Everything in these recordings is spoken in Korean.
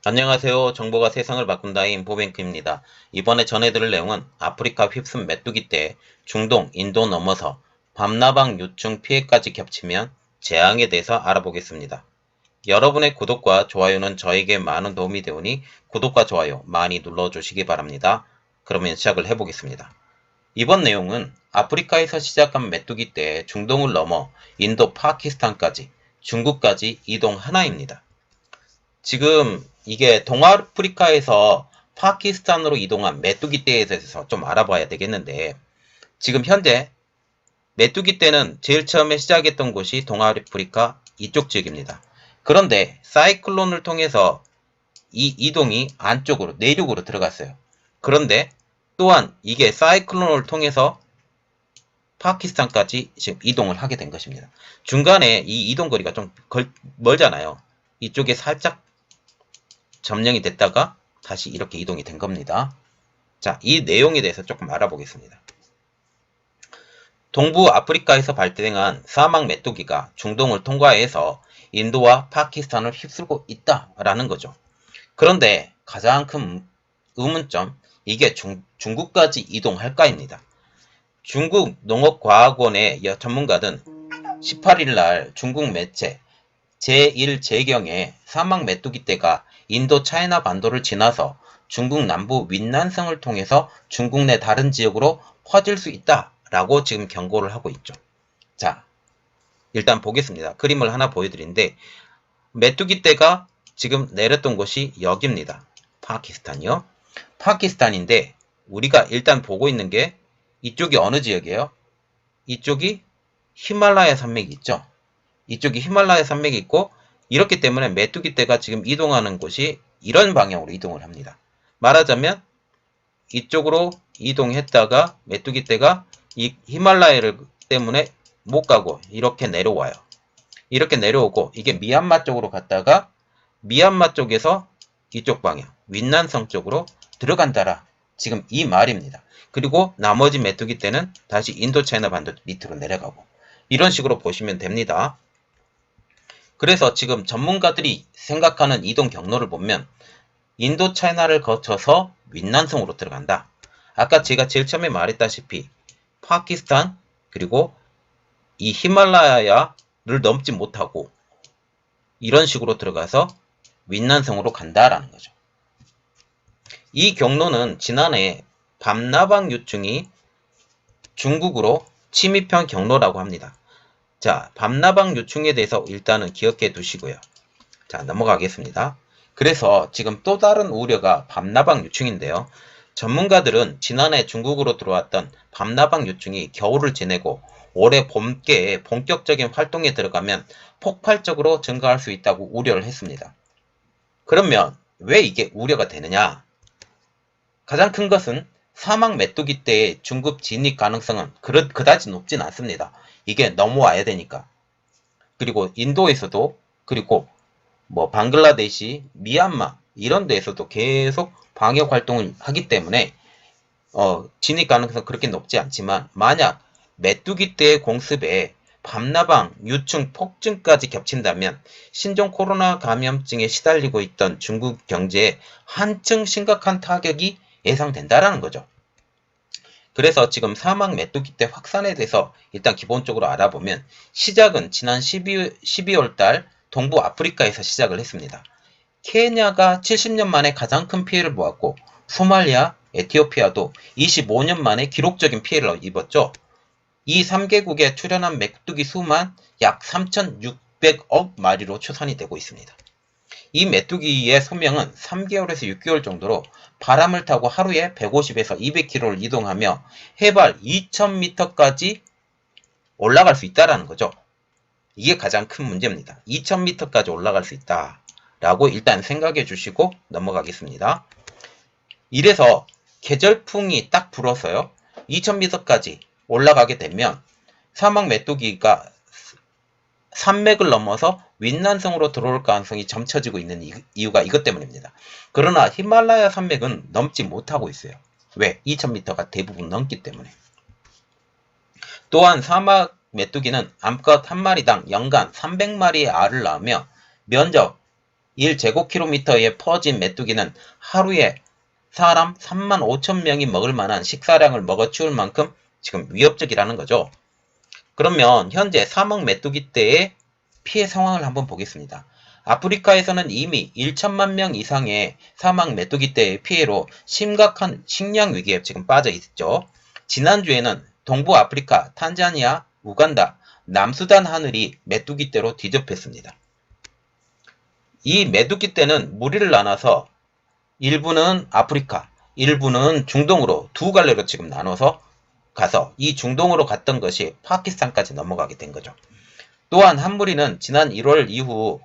안녕하세요. 정보가 세상을 바꾼다인 보뱅크입니다. 이번에 전해드릴 내용은 아프리카 휩쓴 메뚜기 떼 중동, 인도 넘어서 밤나방 유충 피해까지 겹치면 재앙에 대해서 알아보겠습니다. 여러분의 구독과 좋아요는 저에게 많은 도움이 되오니 구독과 좋아요 많이 눌러주시기 바랍니다. 그러면 시작을 해보겠습니다. 이번 내용은 아프리카에서 시작한 메뚜기 떼 중동을 넘어 인도, 파키스탄까지, 중국까지 이동하나입니다. 지금 이게 동아프리카에서 파키스탄으로 이동한 메뚜기 떼에 대해서 좀 알아봐야 되겠는데, 지금 현재 메뚜기 떼는 제일 처음에 시작했던 곳이 동아프리카 이쪽 지역입니다. 그런데 사이클론을 통해서 이 이동이 안쪽으로 내륙으로 들어갔어요. 그런데 또한 이게 사이클론을 통해서 파키스탄까지 지금 이동을 하게 된 것입니다. 중간에 이 이동 거리가 좀 멀잖아요. 이쪽에 살짝 점령이 됐다가 다시 이렇게 이동이 된 겁니다. 자, 이 내용에 대해서 조금 알아보겠습니다. 동부 아프리카에서 발생한 사막 메뚜기가 중동을 통과해서 인도와 파키스탄을 휩쓸고 있다라는 거죠. 그런데 가장 큰 의문점, 이게 중국까지 이동할까입니다. 중국 농업과학원의 전문가는 18일 날 중국 매체 제1제경에 사막 메뚜기 떼가 인도 차이나 반도를 지나서 중국 남부 윈난성을 통해서 중국 내 다른 지역으로 퍼질 수 있다라고 지금 경고를 하고 있죠. 자, 일단 보겠습니다. 그림을 하나 보여드리는데 메뚜기 떼가 지금 내렸던 곳이 여기입니다. 파키스탄이요. 파키스탄인데 우리가 일단 보고 있는 게 이쪽이 어느 지역이에요? 이쪽이 히말라야 산맥이 있죠. 이쪽이 히말라야 산맥이 있고, 이렇기 때문에 메뚜기 떼가 지금 이동하는 곳이 이런 방향으로 이동을 합니다. 말하자면 이쪽으로 이동했다가 메뚜기 떼가 이 히말라야를 때문에 못 가고 이렇게 내려와요. 이렇게 내려오고 이게 미얀마 쪽으로 갔다가 미얀마 쪽에서 이쪽 방향 윈난성 쪽으로 들어간다라, 지금 이 말입니다. 그리고 나머지 메뚜기 떼는 다시 인도차이나 반도 밑으로 내려가고, 이런 식으로 보시면 됩니다. 그래서 지금 전문가들이 생각하는 이동 경로를 보면 인도 차이나를 거쳐서 윈난성으로 들어간다. 아까 제가 제일 처음에 말했다시피 파키스탄 그리고 이 히말라야를 넘지 못하고 이런 식으로 들어가서 윈난성으로 간다라는 거죠. 이 경로는 지난해 밤나방 유충이 중국으로 침입한 경로라고 합니다. 자, 밤나방 유충에 대해서 일단은 기억해 두시고요. 자, 넘어가겠습니다. 그래서 지금 또 다른 우려가 밤나방 유충인데요. 전문가들은 지난해 중국으로 들어왔던 밤나방 유충이 겨울을 지내고 올해 봄께에 본격적인 활동에 들어가면 폭발적으로 증가할 수 있다고 우려를 했습니다. 그러면 왜 이게 우려가 되느냐? 가장 큰 것은 사막 메뚜기 떼의 중국 진입 가능성은 그다지 높진 않습니다. 이게 넘어와야 되니까. 그리고 인도에서도, 그리고 뭐 방글라데시, 미얀마 이런 데에서도 계속 방역 활동을 하기 때문에 진입 가능성 그렇게 높지 않지만, 만약 메뚜기 떼의 공습에 밤나방, 유충, 폭증까지 겹친다면 신종 코로나 감염증에 시달리고 있던 중국 경제에 한층 심각한 타격이 예상된다라는 거죠. 그래서 지금 사막 메뚜기 떼 확산에 대해서 일단 기본적으로 알아보면, 시작은 지난 12월 달 동부 아프리카에서 시작을 했습니다. 케냐가 70년 만에 가장 큰 피해를 보았고, 소말리아, 에티오피아도 25년 만에 기록적인 피해를 입었죠. 이 3개국에 출현한 메뚜기 수만 약 3,600억 마리로 추산이 되고 있습니다. 이 메뚜기의寿命은 3개월에서 6개월 정도로 바람을 타고 하루에 150에서 200km를 이동하며 해발 2,000m까지 올라갈 수 있다는 거죠. 이게 가장 큰 문제입니다. 2,000m까지 올라갈 수 있다라고 일단 생각해 주시고 넘어가겠습니다. 이래서 계절풍이 딱 불어서요, 2,000m까지 올라가게 되면 사막 메뚜기가 산맥을 넘어서 윈난성으로 들어올 가능성이 점쳐지고 있는 이유가 이것 때문입니다. 그러나 히말라야 산맥은 넘지 못하고 있어요. 왜? 2,000m가 대부분 넘기 때문에. 또한 사막 메뚜기는 암컷 한 마리당 연간 300마리의 알을 낳으며 면적 1제곱킬로미터에 퍼진 메뚜기는 하루에 사람 35,000명이 먹을 만한 식사량을 먹어치울 만큼 지금 위협적이라는 거죠. 그러면 현재 사막 메뚜기 떼의 피해 상황을 한번 보겠습니다. 아프리카에서는 이미 1천만 명 이상의 사막 메뚜기 떼의 피해로 심각한 식량 위기에 지금 빠져 있죠. 지난주에는 동부 아프리카, 탄자니아, 우간다, 남수단 하늘이 메뚜기 떼로 뒤덮였습니다. 이 메뚜기 떼는 무리를 나눠서 일부는 아프리카, 일부는 중동으로 두 갈래로 지금 나눠서 가서 이 중동으로 갔던 것이 파키스탄까지 넘어가게 된 거죠. 또한 한 무리는 지난 1월 이후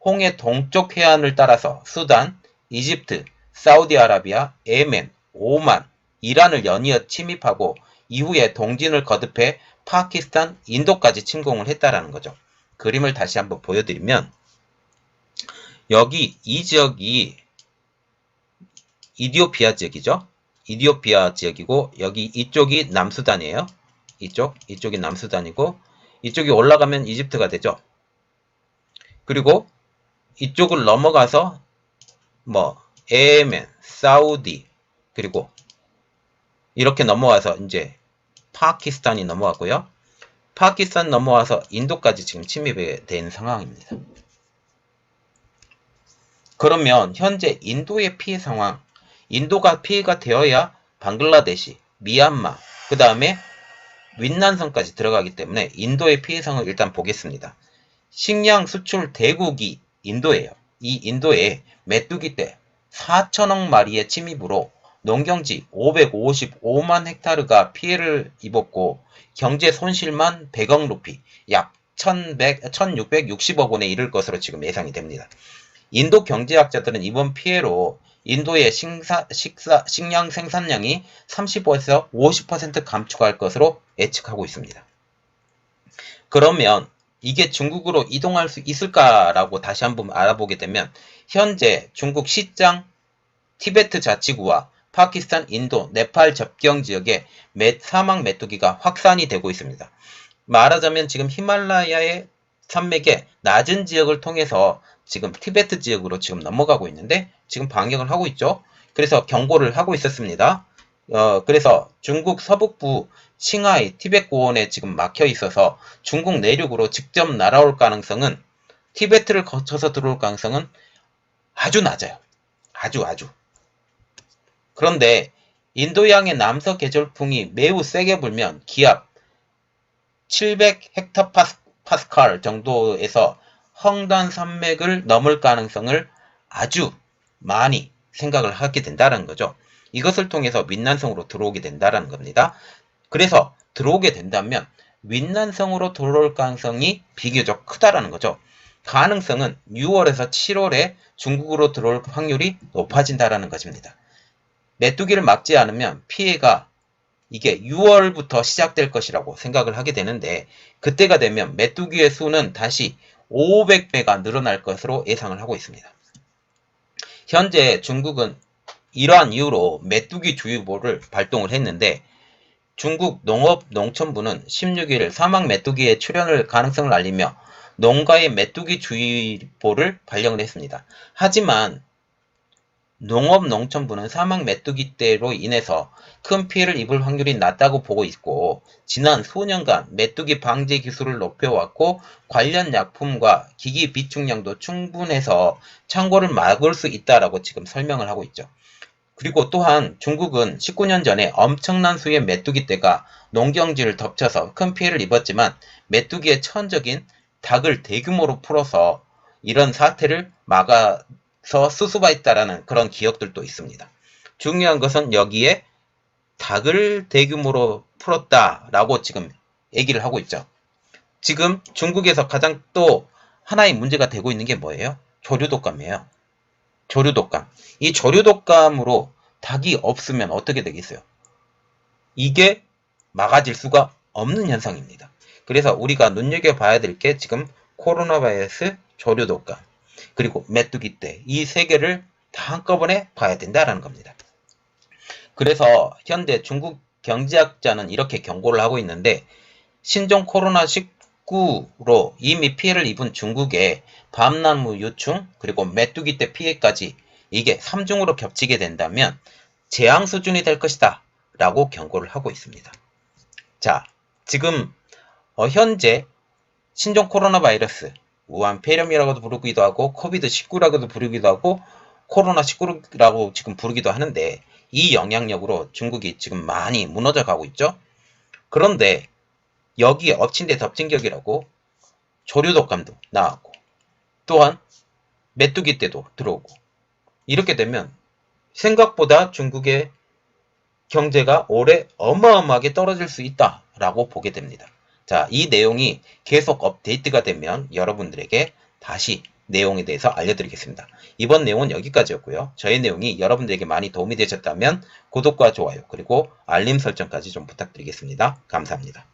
홍해 동쪽 해안을 따라서 수단, 이집트, 사우디아라비아, 예멘, 오만, 이란을 연이어 침입하고 이후에 동진을 거듭해 파키스탄, 인도까지 침공을 했다라는 거죠. 그림을 다시 한번 보여드리면 여기 이 지역이 이디오피아 지역이죠. 이디오피아 지역이고 여기 이쪽이 남수단이에요. 이쪽이 남수단이고 이쪽이 올라가면 이집트가 되죠. 그리고 이쪽을 넘어가서 예멘, 사우디 그리고 이렇게 넘어와서 이제 파키스탄이 넘어왔고요. 파키스탄 넘어와서 인도까지 지금 침입이 된 상황입니다. 그러면 현재 인도의 피해 상황, 인도가 피해가 되어야 방글라데시, 미얀마, 그 다음에 윈난성까지 들어가기 때문에 인도의 피해 상황을 일단 보겠습니다. 식량 수출 대국이 인도예요. 이 인도에 메뚜기 떼 4천억 마리의 침입으로 농경지 555만 헥타르가 피해를 입었고 경제 손실만 100억 루피, 약 1660억 원에 이를 것으로 지금 예상이 됩니다. 인도 경제학자들은 이번 피해로 인도의 식량 생산량이 30에서 50% 감축할 것으로 예측하고 있습니다. 그러면 이게 중국으로 이동할 수 있을까라고 다시 한번 알아보게 되면 현재 중국 시장, 티베트 자치구와 파키스탄, 인도, 네팔 접경 지역에 사막 메뚜기가 확산이 되고 있습니다. 말하자면 지금 히말라야의 산맥의 낮은 지역을 통해서 지금 티베트 지역으로 지금 넘어가고 있는데 지금 방역을 하고 있죠. 그래서 경고를 하고 있었습니다. 그래서 중국 서북부 칭하이 티베트 고원에 지금 막혀 있어서 중국 내륙으로 직접 날아올 가능성은 티베트를 거쳐서 들어올 가능성은 아주 낮아요. 아주. 그런데 인도양의 남서 계절풍이 매우 세게 불면 기압 700헥타파스칼 정도에서 헝단 산맥을 넘을 가능성을 아주 많이 생각을 하게 된다는 거죠. 이것을 통해서 윈난성으로 들어오게 된다는 겁니다. 그래서 들어오게 된다면 윈난성으로 들어올 가능성이 비교적 크다라는 거죠. 가능성은 6월에서 7월에 중국으로 들어올 확률이 높아진다라는 것입니다. 메뚜기를 막지 않으면 피해가 이게 6월부터 시작될 것이라고 생각을 하게 되는데 그때가 되면 메뚜기의 수는 다시 500배가 늘어날 것으로 예상을 하고 있습니다. 현재 중국은 이러한 이유로 메뚜기 주의보를 발동을 했는데 중국 농업농촌부는 16일 사막 메뚜기의 출현을 가능성을 알리며 농가의 메뚜기 주의보를 발령을 했습니다. 하지만 농업농촌부는 사막 메뚜기떼로 인해서 큰 피해를 입을 확률이 낮다고 보고 있고 지난 수년간 메뚜기 방제 기술을 높여왔고 관련 약품과 기기 비축량도 충분해서 창고를 막을 수 있다라고 지금 설명을 하고 있죠. 그리고 또한 중국은 19년 전에 엄청난 수의 메뚜기떼가 농경지를 덮쳐서 큰 피해를 입었지만 메뚜기의 천적인 닭을 대규모로 풀어서 이런 사태를 막아서 수습했다라는 그런 기억들도 있습니다. 중요한 것은 여기에 닭을 대규모로 풀었다라고 지금 얘기를 하고 있죠. 지금 중국에서 가장 또 하나의 문제가 되고 있는 게 뭐예요? 조류독감이에요. 조류독감. 이 조류독감으로 닭이 없으면 어떻게 되겠어요? 이게 막아질 수가 없는 현상입니다. 그래서 우리가 눈여겨봐야 될 게 지금 코로나 바이러스, 조류독감, 그리고 메뚜기떼 이 세 개를 다 한꺼번에 봐야 된다는 겁니다. 그래서 현재 중국 경제학자는 이렇게 경고를 하고 있는데 신종 코로나 19로 이미 피해를 입은 중국의 밤나무 유충 그리고 메뚜기 떼 피해까지 이게 3중으로 겹치게 된다면 재앙 수준이 될 것이다 라고 경고를 하고 있습니다. 자, 지금 현재 신종 코로나 바이러스 우한 폐렴이라고도 부르기도 하고 코비드19라고도 부르기도 하고 코로나19라고 지금 부르기도 하는데 이 영향력으로 중국이 지금 많이 무너져 가고 있죠. 그런데 여기에 엎친 데 덮친 격이라고 조류독감도 나왔고 또한 메뚜기 떼도 들어오고 이렇게 되면 생각보다 중국의 경제가 올해 어마어마하게 떨어질 수 있다라고 보게 됩니다. 자, 이 내용이 계속 업데이트가 되면 여러분들에게 다시 내용에 대해서 알려드리겠습니다. 이번 내용은 여기까지였고요. 저의 내용이 여러분들에게 많이 도움이 되셨다면 구독과 좋아요 그리고 알림 설정까지 좀 부탁드리겠습니다. 감사합니다.